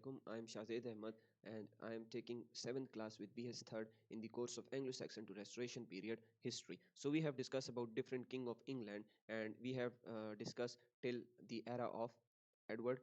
alaikum. I am Shahzad Ahmad and I am taking 7th class with BS 3rd in the course of Anglo-Saxon to Restoration period history. So we have discussed about different king of England and we have discussed till the era of Edward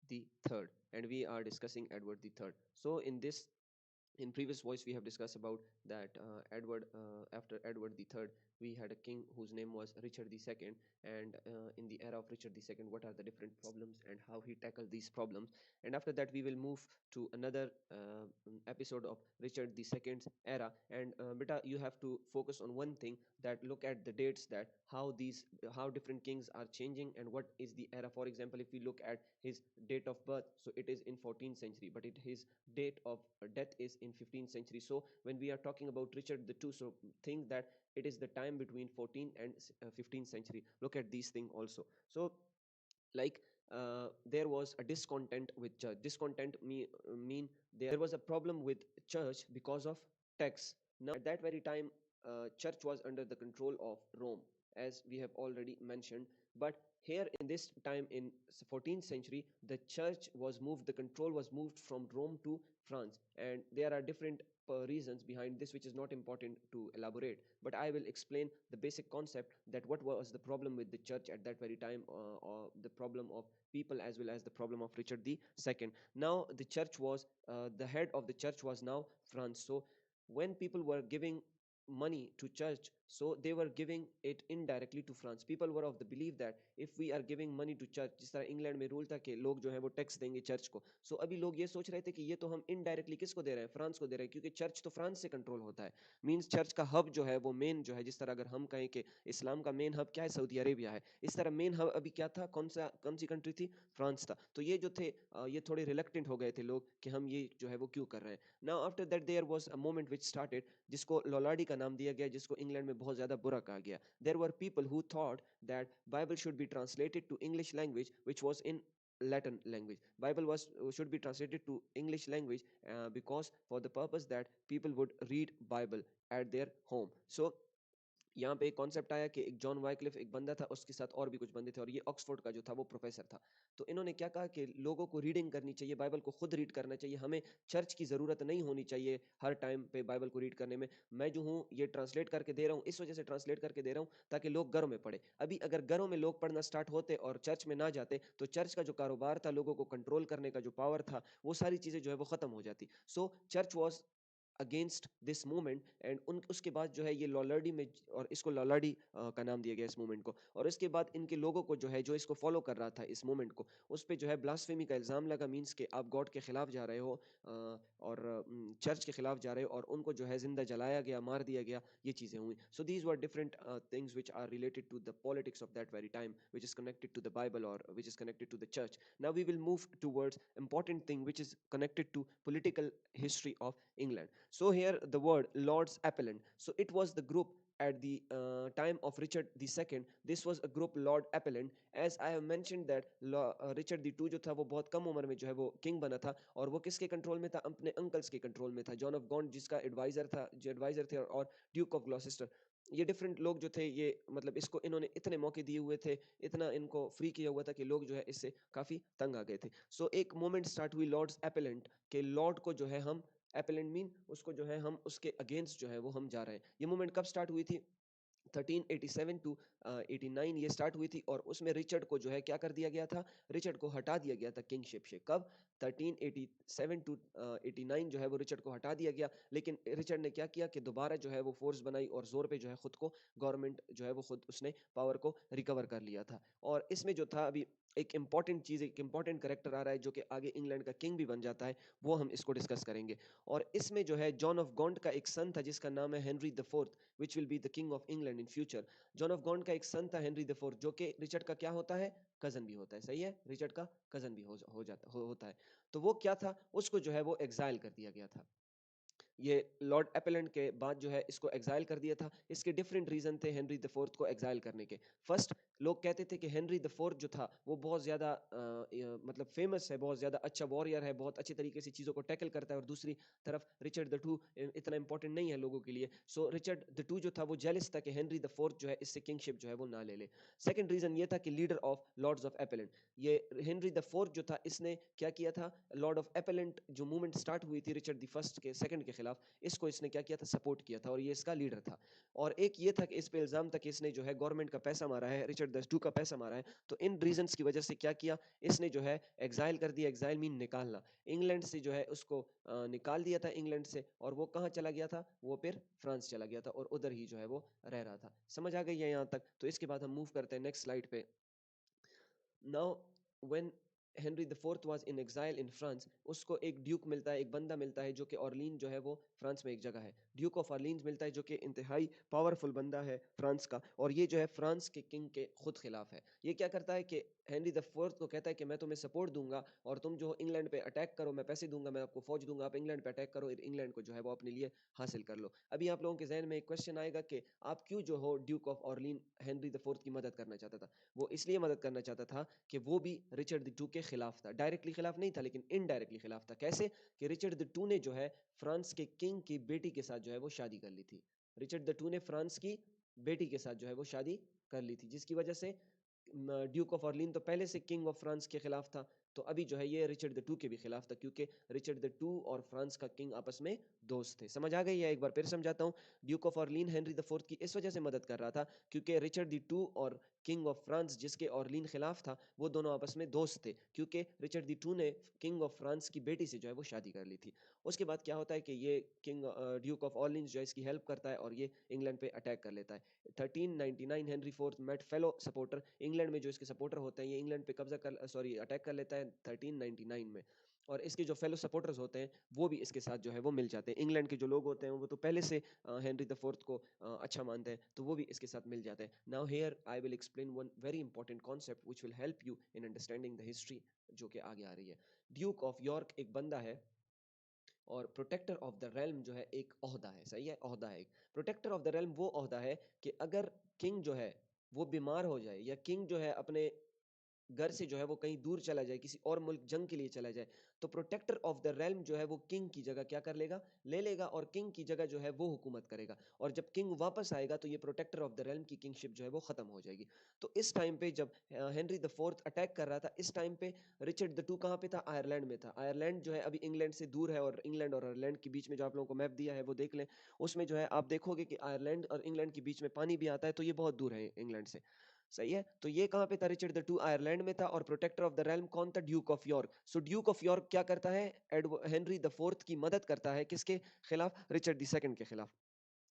the Third, and we are discussing Edward the Third. So in previous voice we have discussed about that Edward after Edward the Third we had a king whose name was Richard the Second, and in the era of Richard the Second what are the different problems and how he tackled these problems. And after that we will move to another episode of Richard the Second's era. And beta, you have to focus on one thing, that look at the dates, that how different kings are changing and what is the era. For example, if we look at his date of birth, so it is in 14th century, but his date of death is in 15th century. So when we are talking about Richard the Two, so think that it is the time between 14th and 15th century. Look at these things also. So like there was a discontent with church. Mean there was a problem with church because of tax. Now at that very time, church was under the control of Rome, as we have already mentioned. But here in this time in 14th century, the church was moved, the control was moved from Rome to France, and there are different reasons behind this, which is not important to elaborate, but I will explain the basic concept, that what was the problem with the church at that very time, or the problem of people as well as the problem of Richard the Second. Now the church was the head of the church was now France. So when people were giving money to church, so they were giving it indirectly to France. People were of the belief that if we are giving money to church, जिस तरह England में rule था कि लोग जो है वो tax देंगे चर्च को, सो अभी लोग ये सोच रहे थे कि ये तो हम इनडायरेक्टली किसको दे रहे हैं, फ्रांस को दे रहे हैं, क्योंकि चर्च तो फ्रांस से कंट्रोल होता है। मींस चर्च का हब जो है वो मेन जो है, जिस तरह अगर हम कहें कि इस्लाम का मेन हब क्या है, सऊदी अरेबिया है, इस तरह मेन हब अभी क्या था, कौन सी कंट्री थी, फ्रांस था। तो ये जो थे ये थोड़े रिलेक्टेंट हो गए थे लोग कि हम ये जो है वो क्यों कर रहे हैं। Now after that there was a moment which started, जिसको लोलाडी का नाम दिया गया, जिसको इंग्लैंड में बहुत ज्यादा बुरा कहा गया। There were people who thought that Bible should be translated to English language which was in Latin language. Bible was should be translated to English language because for the purpose that people would read Bible at their home. So यहाँ पे एक concept आया कि एक John Wycliffe एक बंदा था, उसके साथ और भी कुछ बंदे थे, और ये ऑक्सफोर्ड का जो था वो प्रोफेसर था। तो इन्होंने क्या कहा कि लोगों को रीडिंग करनी चाहिए, बाइबल को खुद रीड करना चाहिए, हमें चर्च की ज़रूरत नहीं होनी चाहिए हर टाइम पे बाइबल को रीड करने में। मैं जो हूँ ये ट्रांसलेट करके दे रहा हूँ, इस वजह से ट्रांसलेट करके दे रहा हूँ ताकि लोग घरों में पढ़े। अभी अगर घरों में लोग पढ़ना स्टार्ट होते और चर्च में ना जाते, तो चर्च का जो कारोबार था, लोगों को कंट्रोल करने का जो पावर था, वो सारी चीज़ें जो है वो ख़त्म हो जाती। So church was against this movement, and उन उसके बाद जो है ये लॉलर्डी में, और इसको लॉलर्डी का नाम दिया गया इस मूवमेंट को। और इसके बाद इनके लोगों को जो है, जो इसको फॉलो कर रहा था इस मूवमेंट को, उस पर जो है ब्लास्फेमी का इल्ज़ाम लगा। मीन्स के आप गॉड के खिलाफ जा रहे हो और चर्च के खिलाफ जा रहे हो, और उनको जो है जिंदा जलाया गया, मार दिया गया, ये चीज़ें हुई। So these were different things which are related to the politics of that very time, which is connected to the Bible और which is connected to the church. Now we will move towards important thing which is connected to political history of England. So here the word Lord's Appellant. So it was the group at the time of Richard the Second. This was a group Lord Appellant. As I have mentioned that Richard the Two जो था वो बहुत कम उम्र में जो है वो king बना था, और वो किसके कंट्रोल में था, अपने अंकल्स के कंट्रोल में था। जॉन ऑफ गॉन्ट जिसका एडवाइजर था, जो एडवाइजर थे, और ड्यूक ऑफ ग्लॉसेस्टर, ये डिफरेंट लोग जो थे, ये मतलब इसको इन्होंने इतने मौके दिए हुए थे, इतना इनको फ्री किया हुआ था कि लोग जो है इससे काफी तंग आ गए थे। सो एक मोमेंट स्टार्ट हुई लॉर्ड्स एपेलेंट के, लॉर्ड को जो है हम, एपेलेंट मीन उसको जो है हम उसके अगेंस्ट जो है वो हम जा रहे हैं। ये मूवमेंट कब स्टार्ट हुई थी, 1387 टू 89 ये स्टार्ट हुई थी, और उसमें रिचर्ड को जो है क्या कर दिया गया था, रिचर्ड को हटा दिया गया था किंगशिप से। कब, 1387 टू 89 जो है वो रिचर्ड को हटा दिया गया। लेकिन रिचर्ड ने क्या किया कि दोबारा जो है वो फोर्स बनाई, और जोर पे जो है खुद को गवर्नमेंट जो है वो खुद उसने पावर को रिकवर कर लिया था। और इसमें जो था अभी एक इंपॉर्टेंट चीज, एक इंपॉर्टेंट करेक्टर आ रहा है जो कि आगे इंग्लैंड का किंग भी बन जाता है, वो हम इसको डिस्कस करेंगे। और इसमें जो है जॉन ऑफ गॉन्ट का एक सन था जिसका नाम है Henry the fourth, which will be the king of England in future. John of Gaunt का एक सन था हेनरी द फोर्थ, जो कि रिचर्ड का क्या होता है, कजन भी होता है। सही है, रिचर्ड का कजन भी होता है। तो वो क्या था, उसको जो है वो एग्जाइल कर दिया गया था। ये लॉर्ड एपेलेंट के बाद जो है इसको एग्जाइल कर दिया था। इसके डिफरेंट रीजन थे हेनरी द फोर्थ को एग्जाइल करने के। फर्स्ट, लोग कहते थे कि हेनरी द फोर्थ जो था वो बहुत ज़्यादा मतलब फेमस है, बहुत ज़्यादा अच्छा वॉरियर है, बहुत अच्छे तरीके से चीज़ों को टैकल करता है, और दूसरी तरफ रिचर्ड द टू इतना इंपॉर्टेंट नहीं है लोगों के लिए। सो रिचर्ड द टू जो था वो जेलिस था कि हेनरी द फोर्थ जो है इससे किंगशिप जो है वो ना ले ले। सेकंड रीज़न ये था कि leader of Lords of appellant, ये हेनरी द फोर्थ जो था इसने क्या किया था, लॉर्ड ऑफ एपेलेंट जो मूवमेंट स्टार्ट हुई थी रिचर्ड द फर्स्ट के सेकंड के खिलाफ, इसको इसने क्या किया था, सपोर्ट किया था, और ये इसका लीडर था। और एक ये था कि इस पे इल्जाम था कि इसने जो है गवर्नमेंट का पैसा मारा है, रिचर्ड द टू का पैसा मारा है। तो इन रीजंस की वजह से क्या किया, इसने जो है एग्जाइल कर दिया, एग्जाइल मीन निकालना, इंग्लैंड से जो है उसको निकाल दिया था इंग्लैंड से, और वो कहाँ चला गया था, वो फिर फ्रांस चला गया था, और उधर ही जो है वो रह रहा था। समझ आ गई है यहाँ तक? तो इसके बाद हम मूव करते हैं नेक्स्ट स्लाइड पे। Now when Henry the fourth was in exile in France, उसको एक ड्यूक मिलता है, एक बंदा मिलता है जो कि ऑर्लीन जो है वो फ्रांस में एक जगह है, ड्यूक ऑफ ऑर्लीन्स मिलता है, जो कि इंतहाई पावरफुल बंदा है फ्रांस का, और ये जो है फ्रांस के किंग के खुद खिलाफ है। ये क्या करता है कि हेनरी द फोर्थ को कहता है कि मैं तुम्हें सपोर्ट दूंगा, और तुम जो इंग्लैंड पे अटैक करो, मैं पैसे दूंगा, मैं आपको फौज दूंगा, आप इंग्लैंड पे अटैक करो, इंग्लैंड को जो है वो अपने लिए हासिल कर लो। अभी आप लोगों के जहन में एक क्वेश्चन आएगा कि आप क्यों जो हो Duke of Orleans Henry the fourth की मदद करना चाहता था। वो इसलिए मदद करना चाहता था कि वो भी रिचर्ड द टू के खिलाफ था, डायरेक्टली खिलाफ नहीं था लेकिन इनडायरेक्टली खिलाफ था। कैसे? कि रिचर्ड द टू ने जो है फ्रांस के किंग की बेटी के साथ जो है वो शादी कर ली थी। रिचर्ड द टू ने फ्रांस की बेटी के साथ जो है वो शादी कर ली थी, जिसकी वजह से ड्यूक ऑफ ऑर्लीन तो पहले से किंग ऑफ फ्रांस के खिलाफ था, तो अभी जो है ये रिचर्ड द टू के भी खिलाफ था, क्योंकि रिचर्ड द टू और फ्रांस का किंग आपस में दोस्त थे। समझ आ गई है? एक बार फिर समझाता हूँ। Duke of Orleans Henry the fourth की इस वजह से मदद कर रहा था क्योंकि रिचर्ड द टू और किंग ऑफ फ्रांस जिसके ऑर्लीन खिलाफ था, वो दोनों आपस में दोस्त थे, क्योंकि रिचर्ड द टू ने किंग ऑफ फ्रांस की बेटी से जो है वो शादी कर ली थी। उसके बाद क्या होता है कि ये किंग ड्यूक ऑफ ऑर्लीन्स जो है इसकी हेल्प करता है, और ये इंग्लैंड पे अटैक कर लेता है। 1399 Henry fourth met fellow supporter, England में जो इसके सपोर्टर होते हैं, ये इंग्लैंड पे कब्जा कर सॉरी अटैक कर लेता है 1399 में, और इसके जो फेलो सपोर्टर्स होते हैं वो भी इसके साथ जो है वो मिल जाते हैं। इंग्लैंड के जो लोग होते हैं वो तो पहले से हेनरी द फोर्थ को अच्छा मानते हैं, तो वो भी इसके साथ मिल जाते हैं। Now here I will explain one very important concept which will help you in understanding the history, जो कि आगे आ रही है। ड्यूक ऑफ यॉर्क एक बंदा है, और प्रोटेक्टर ऑफ द रेल्म जो है एक ओहदा है। सही है, ओहदा है एक। प्रोटेक्टर ऑफ द रेल्म वो ओहदा है कि अगर किंग जो है वो बीमार हो जाए, या किंग जो है अपने घर से जो है वो कहीं दूर चला जाए, किसी और मुल्क जंग के लिए चला जाए, तो प्रोटेक्टर ऑफ द रेल्म जो है वो किंग की जगह क्या कर लेगा, ले लेगा, और किंग की जगह जो है वो हुकूमत करेगा। और जब किंग वापस आएगा तो ये प्रोटेक्टर ऑफ द रेल्म की किंगशिप जो है वो खत्म हो जाएगी। तो इस टाइम पे जब हेनरी द फोर्थ अटैक कर रहा था, इस टाइम पे रिचर्ड द टू कहाँ पे था, आयरलैंड में था। आयरलैंड जो है अभी इंग्लैंड से दूर है, और इंग्लैंड और आयरलैंड के बीच में जो आप लोगों को मैप दिया है वो देख लें, उसमें जो है आप देखोगे कि आयरलैंड और इंग्लैंड के बीच में पानी भी आता है, तो ये बहुत दूर है इंग्लैंड से। सही है, तो ये कहाँ पे था, रिचर्ड द टू आयरलैंड में था, और प्रोटेक्टर ऑफ द रेल्म कौन था, Duke of York. So Duke of York क्या करता है, हेनरी द फोर्थ की मदद करता है, किसके खिलाफ, रिचर्ड द सेकंड के खिलाफ।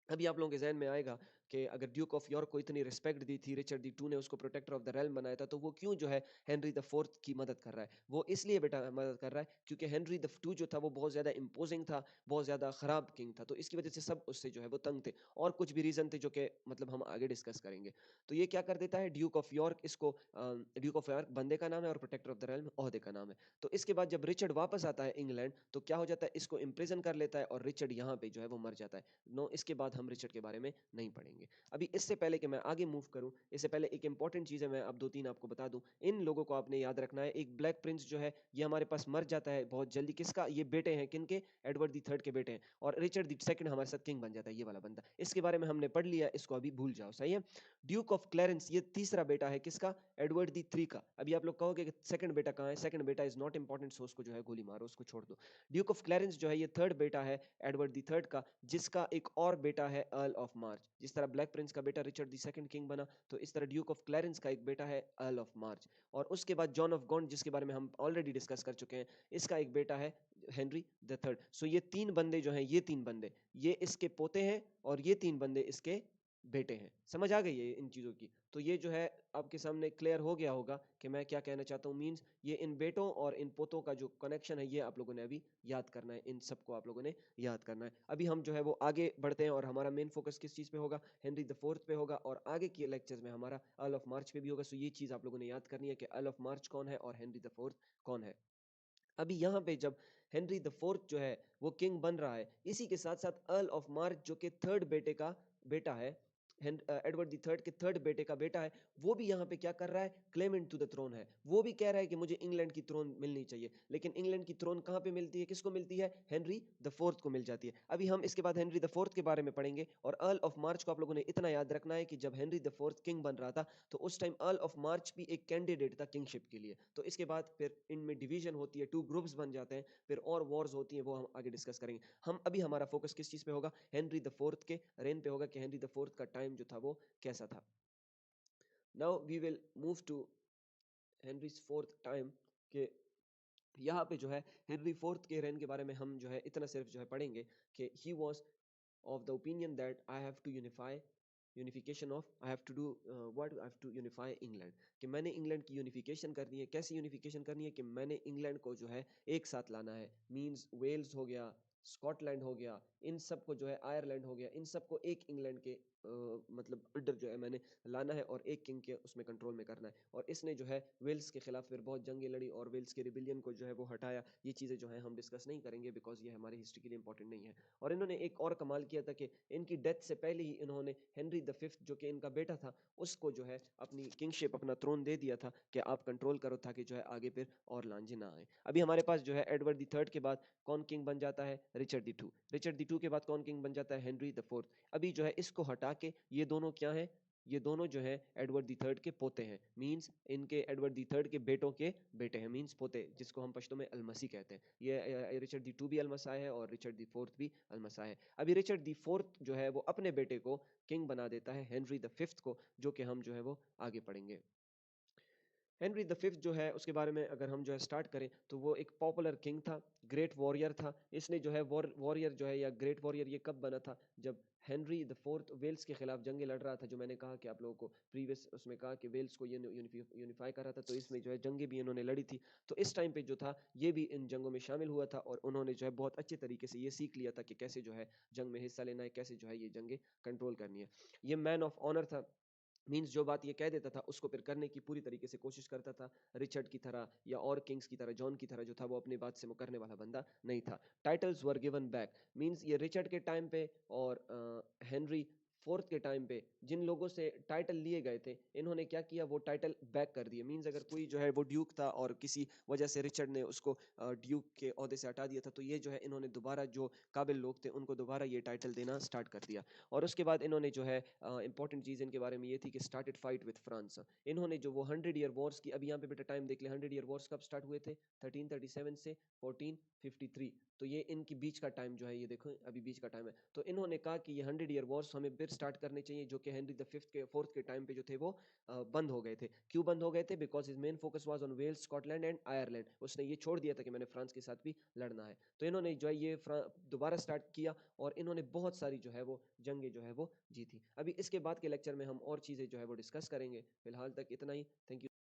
अभी आप लोगों के जहन में आएगा कि अगर ड्यूक ऑफ यॉर्क को इतनी रिस्पेक्ट दी थी, रिचर्ड दी टू ने उसको प्रोटेक्टर ऑफ द रेल्म बनाया था, तो वो क्यों जो है हेनरी द फोर्थ की मदद कर रहा है। वो इसलिए बेटा मदद कर रहा है क्योंकि हेनरी द टू जो था वो बहुत ज़्यादा इम्पोजिंग था, बहुत ज़्यादा ख़राब किंग था, तो इसकी वजह से सब उससे जो है वो तंग थे, और कुछ भी रीज़न थे जो कि मतलब हम आगे डिस्कस करेंगे। तो ये क्या कर देता है ड्यूक ऑफ यॉर्क, इसको ड्यूक ऑफ यॉर्क बंदे का नाम है, और प्रोटेक्टर ऑफ द रेल्म ओहदे का नाम है। तो इसके बाद जब रिचर्ड वापस आता है इंग्लैंड, तो क्या हो जाता है, इसको इम्प्रिजन कर लेता है, और रिचर्ड यहाँ पे जो है वो मर जाता है। नो, इसके बाद हम रिचर्ड के बारे में नहीं पढ़ेंगे। अभी इससे पहले कि मैं आगे मूव करूं, इससे पहले एक इंपॉर्टेंट चीज़ है, मैं अब दो तीन आपको बता दूं। इन लोगों को आपने याद रखना है। एक ब्लैक प्रिंस जो है ये हमारे पास मर जाता है बहुत जल्दी, किसका, ये बेटे हैं किनके, एडवर्ड दी थर्ड के बेटे हैं, और रिचर्ड दी सेकंड हमारे साथ किंग बन जाता है, ये वाला बंदा। इसके बारे में हमने पढ़ लिया, इसको अभी भूल जाओ। सही है। ड्यूक ऑफ क्लैरेंस ये तीसरा बेटा है किसका, एडवर्ड दी थ्री का। अभी आप लोग कहोगे कि सेकंड बेटा कहाँ है, सेकंड बेटा इज नॉट इंपॉर्टेंट, सो उसको जो है गोली मारो, उसको छोड़ दो। ड्यूक ऑफ क्लैरेंस जो है ये थर्ड बेटा है एडवर्ड दी थर्ड का, जिसका एक और बेटा है अर्ल ऑफ मार्च। जिस तरह ब्लैक प्रिंस का बेटा रिचर्ड दी सेकंड किंग बना, तो इस तरह ड्यूक ऑफ क्लैरेंस का एक बेटा है अर्ल ऑफ मार्च। और उसके बाद जॉन ऑफ गॉन्ट, जिसके बारे में हम ऑलरेडी डिस्कस कर चुके हैं, इसका एक बेटा है हेनरी द थर्ड। सो ये तीन बंदे जो हैं, ये तीन बंदे ये इसके पोते हैं, और ये तीन बंदे इसके बेटे हैं। समझ आ गई है इन चीज़ों की? तो ये जो है आपके सामने क्लियर हो गया होगा कि मैं क्या कहना चाहता हूँ। मींस ये इन बेटों और इन पोतों का जो कनेक्शन है, ये आप लोगों ने अभी याद करना है, इन सबको आप लोगों ने याद करना है। अभी हम जो है वो आगे बढ़ते हैं, और हमारा मेन फोकस किस चीज़ पे होगा, हेनरी द फोर्थ पे होगा, और आगे के लेक्चर्स में हमारा अर्ल ऑफ मार्च पे भी होगा। सो ये चीज़ आप लोगों ने याद करनी है कि अर्ल ऑफ मार्च कौन है और हेनरी द फोर्थ कौन है। अभी यहाँ पे जब हेनरी द फोर्थ जो है वो किंग बन रहा है, इसी के साथ साथ अर्ल ऑफ मार्च जो कि थर्ड बेटे का बेटा है, एडवर्ड द थर्ड के थर्ड बेटे का बेटा है, वो भी यहाँ पे क्या कर रहा है, क्लेमेंट टू द थ्रोन है, वो भी कह रहा है कि मुझे इंग्लैंड की थ्रोन मिलनी चाहिए। लेकिन इंग्लैंड की थ्रोन कहाँ पे मिलती है, किसको मिलती है, हेनरी द फोर्थ को मिल जाती है। अभी हम इसके बाद हेनरी द फोर्थ के बारे में पढ़ेंगे। और अर्ल ऑफ मार्च को आप लोगों ने इतना याद रखना है कि जब हेनरी द फोर्थ किंग बन रहा था तो उस टाइम अर्ल ऑफ मार्च भी एक कैंडिडेट था किंगशिप के लिए। तो इसके बाद फिर इनमें डिवीजन होती है, टू ग्रुप्स बन जाते हैं, फिर और वॉर्स होती हैं, वो हम आगे डिस्कस करेंगे। हम अभी हमारा फोकस किस चीज पे होगा, हेनरी द फोर्थ के रेन पे होगा कि हेनरी द फोर्थ का टाइम जो था वो कैसा था। Now we will move to Henry fourth time के यहाँ पे जो है हेनरी फोर्थ के रेन के बारे में हम जो है इतना सिर्फ जो है पढ़ेंगे कि he was of the opinion that I have to unification of I have to do what I have to unify England, कि मैंने इंग्लैंड की यूनिफिकेशन करनी है। कैसी यूनिफिकेशन करनी है, कि मैंने इंग्लैंड को जो है एक साथ लाना है। मींस वेल्स हो गया, स्कॉटलैंड हो गया, इन सब को जो है, आयरलैंड हो गया, इन सबको एक इंग्लैंड के मतलब अंडर जो है मैंने लाना है और एक किंग के उसमें कंट्रोल में करना है। और इसने जो है वेल्स के खिलाफ फिर बहुत जंगें लड़ी और वेल्स के रिबिलियन को जो है वो हटाया। ये चीज़ें जो है हम डिस्कस नहीं करेंगे बिकॉज ये हमारी हिस्ट्री के लिए इंपॉर्टेंट नहीं है। और इन्होंने एक और कमाल किया था कि इनकी डेथ से पहले ही इन्होंने हेनरी द फिफ्थ जो कि इनका बेटा था उसको जो है अपनी किंगशिप, अपना थ्रोन दे दिया था कि आप कंट्रोल करो, ताकि जो है आगे फिर और लांझे ना आए। अभी हमारे पास जो है एडवर्ड द थर्ड के बाद कौन किंग बन जाता है, Richard the to. Richard the to के बाद कौन किंग बन जाता है, हेनरी द फोर्थ। अभी जो है इसको हटा के ये दोनों क्या है, ये दोनों जो है एडवर्ड द थर्ड के पोते हैं। मींस इनके एडवर्ड द थर्ड के बेटों के बेटे हैं, मींस पोते, जिसको हम पश्तो में अलमसी कहते हैं। ये रिचर्ड द टू भी अलमसा है और रिचर्ड द फोर्थ भी अलमसा है। अभी रिचर्ड द फोर्थ जो है वो अपने बेटे को किंग बना देता है, हेनरी द फिफ्थ को, जो कि हम जो है वो आगे पढ़ेंगे। हेनरी द फिफ्थ जो है उसके बारे में अगर हम जो है स्टार्ट करें तो वो एक पॉपुलर किंग था, ग्रेट वॉरियर था। इसने जो है वॉरियर जो है या ग्रेट वॉरियर ये कब बना था, जब हेनरी द फोर्थ वेल्स के खिलाफ जंगे लड़ रहा था। जो मैंने कहा कि आप लोगों को प्रीवियस उसमें कहा कि वेल्स को ये यूनिफाई कर रहा था, तो इसमें जो है जंगे भी इन्होंने लड़ी थी। तो इस टाइम पे जो था ये भी इन जंगों में शामिल हुआ था और उन्होंने जो है बहुत अच्छे तरीके से ये सीख लिया था कि कैसे जो है जंग में हिस्सा लेना है, कैसे जो है ये जंगे कंट्रोल करनी है। ये मैन ऑफ ऑनर था, मीन्स जो बात ये कह देता था उसको फिर करने की पूरी तरीके से कोशिश करता था। रिचर्ड की तरह या और किंग्स की तरह, जॉन की तरह जो था वो अपनी बात से मुकरने वाला बंदा नहीं था। Titles were given back, means ये रिचर्ड के टाइम पे और हेनरी फोर्थ के टाइम पे जिन लोगों से टाइटल लिए गए थे इन्होंने क्या किया, वो टाइटल बैक कर दिए। मीन्स अगर कोई जो है वो ड्यूक था और किसी वजह से रिचर्ड ने उसको ड्यूक के ओहदे से हटा दिया था, तो ये जो है इन्होंने दोबारा जो काबिल लोग थे उनको दोबारा ये टाइटल देना स्टार्ट कर दिया। और उसके बाद इन्होंने जो है इंपॉर्टेंट चीज़ इनके बारे में ये थी कि स्टार्टेड फाइट विद फ्रांस। इन्होंने जो वो 100 ईयर वॉर्स की, अभी यहाँ पे बेटा टाइम देख ले, 100 ईयर वॉर्स कब स्टार्ट हुए थे, 1337 से 1453। तो ये इनकी बीच का टाइम जो है, ये देखो अभी बीच का टाइम है। तो इन्होंने कहा कि ये 100 ईयर वॉर्स हमें फिर स्टार्ट करने चाहिए, जो कि हेनरी द फिफ्थ के फोर्थ के टाइम पे जो थे वो बंद हो गए थे। क्यों बंद हो गए थे, because his main focus was on Wales, Scotland and Ireland. उसने ये छोड़ दिया था कि मैंने फ्रांस के साथ भी लड़ना है। तो इन्होंने जो है ये दोबारा स्टार्ट किया और इन्होंने बहुत सारी जो है वो जंगे जो है वो जीती। अभी इसके बाद के लेक्चर में हम और चीज़ें जो है वो डिस्कस करेंगे। फिलहाल तक इतना ही। Thank you.